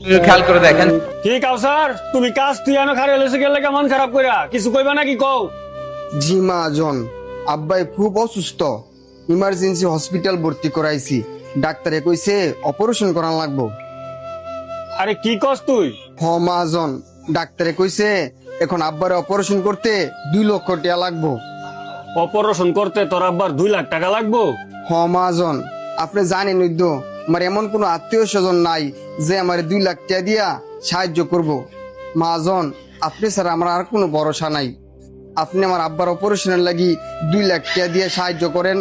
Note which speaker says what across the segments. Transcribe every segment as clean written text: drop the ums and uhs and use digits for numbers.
Speaker 1: খেয়াল করে দেখেন।
Speaker 2: কি কাউসার, তুমি কাজ তুই আনো খারে হলেছে গেলে কেমন খারাপ কইরা কিছু কইবা নাকি কও?
Speaker 3: জি মহাজন, আব্বাই খুব অসুস্থ, ইমার্জেন্সি হসপিটাল ভর্তি করাইছি। ডাক্তারে কইছে অপারেশন করান লাগবো।
Speaker 2: আরে কি কস তুই?
Speaker 3: হ মহাজন, ডাক্তারে কইছে এখন আব্বারে অপারেশন করতে 2 লক্ষ টাকা লাগবো।
Speaker 2: অপারেশন করতে তোর আব্বার 2 লাখ টাকা লাগবো?
Speaker 3: হ মহাজন, আপনি জানেন তো আমার এমন কোনো আত্মীয় স্বজন নাই যে আমার 2 লাখ টাকা দিয়া সাহায্য করব। মহাজন, আপনি ছাড়া আমার আর কোনো ভরসা নাই। আপনি আমার আব্বার অপারেশনের লাগি 2 লাখ টাকা দিয়ে সাহায্য করেন।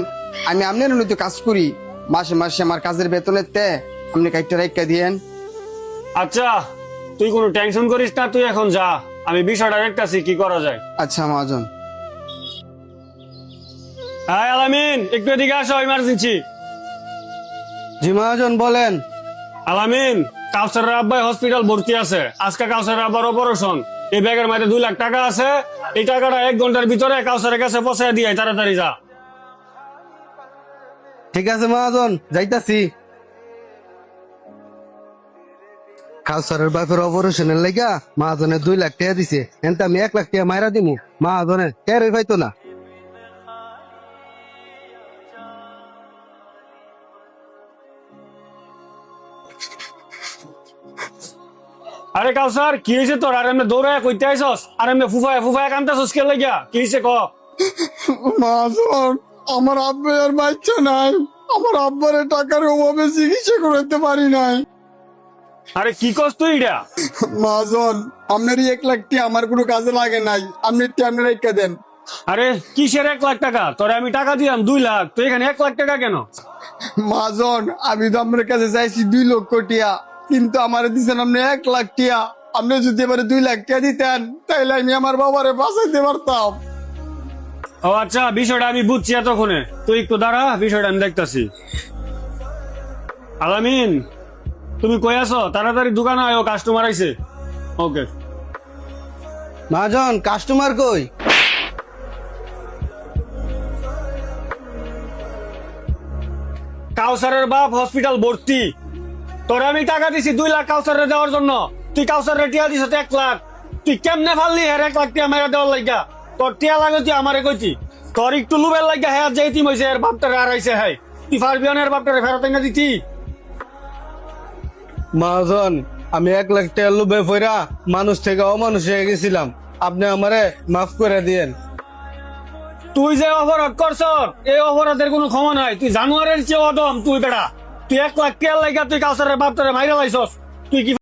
Speaker 3: আমি আপনার নয়তো কাজ করি, মাসে মাসে আমার কাজের বেতনের তে আপনি কাইটটা রাইকা দিয়েন।
Speaker 2: আচ্ছা, তুই কোনো টেনশন করিস না, তুই এখন যা, আমি বিষয়টা দেখতাছি কি করা যায়।
Speaker 3: আচ্ছা মহাজন।
Speaker 2: হ্যাঁ আলামিন, একটু এদিকে আসো, ইমার্জেন্সি।
Speaker 3: জি মহাজন বলেন।
Speaker 2: আলামিন, কাউসারের আব্বাই হসপিটাল ভর্তি আছে, আজকে কাউসারের আব্বার অপারেশন। এই ব্যাগের মধ্যে 2 লাখ টাকা আছে, এই টাকাটা 1 ঘন্টার ভিতরে কাউসারের কাছে পৌঁছে দিয়ে তাড়াতাড়ি যা।
Speaker 3: ঠিক আছে মহাজন, যাইতাছি। কাউসারের বাপের অপারেশনের লাগা মহাজনে 2 লাখ টাকা দিছে, এনতে আমি 1 লাখ টাকা মাইরা দিমু। মহাজনে টেরই পাইতো না।
Speaker 2: আরে কাউসার, কি হয়েছে তোর? আর এমনি দৌড়ায় কইতে আইসস, আর এমনি ফুফায় ফুফায় কান্দাছস কে লাগিয়া? কি হয়েছে ক?
Speaker 3: মহাজন, আমার আব্বা আর বাচ্চা নাই, আমার আব্বারে টাকার অভাবে চিকিৎসা করাতে পারি নাই।
Speaker 2: আরে কি কস তুই এটা?
Speaker 3: মহাজন, আপনার 1 লাখ টাকা আমার কোনো কাজে লাগে নাই, আপনি আপনি রেখে দেন।
Speaker 2: আরে কিসের 1 লাখ টাকা? তোরে আমি টাকা দিলাম 2 লাখ, তুই এখানে 1 লাখ টাকা কেন?
Speaker 3: মহাজন, আমি তো আপনার কাছে চাইছি 2 লক্ষ টাকা, কিন্তু আমার দিচ্ছেন আপনি 1 লাখ টাকা। আপনি যদি এবারে 2 লাখ টাকা দিতেন তাহলে আমি আমার বাবারে বাঁচাইতে পারতাম।
Speaker 2: ও আচ্ছা, বিষয়টা আমি বুঝছি এতক্ষণে, তুই একটু দাঁড়া, বিষয়টা আমি দেখতাছি। আলামিন, তুমি কই আছো? তাড়াতাড়ি দোকানে আয়ো, কাস্টমার আইছে। ওকে।
Speaker 3: মহাজন, কাস্টমার কই?
Speaker 2: কাউসারের বাপ হসপিটাল ভর্তি, তোরে আমি টাকা দিছি 2 লাখ কাউসারে দেওয়ার জন্য, তুই কাউসারে টিয়া দিছ 1 লাখ। তুই কেমনে ফাললি হ্যাঁ 1 লাখ টিয়া মেরা দেওয়ার লাগা? তোর টিয়া লাগে তুই আমারে কইতি, তোর একটু লুবের লাগা হ্যাঁ যে ইতিম হয়েছে, এর বাপটারে আর আইছে হ্যাঁ, তুই পারবি না এর বাপটারে ফেরত না দিতি?
Speaker 4: মহাজন, আমি 1 লাখ টাকা লোভে ফইরা মানুষ থেকে অমানুষ হয়ে গেছিলাম, আপনি আমারে মাফ করে দিয়েন।
Speaker 2: তুই যে অপরাধ করছ, এই অপরাধের কোনো ক্ষমা নাই। তুই জানুয়ারের চেয়ে অদম, তুই বেড়া। তুই 1 লাখ টিয়ার লাগা তুই কাউসারের বাপটারে মাইরা লাইছস, তুই কি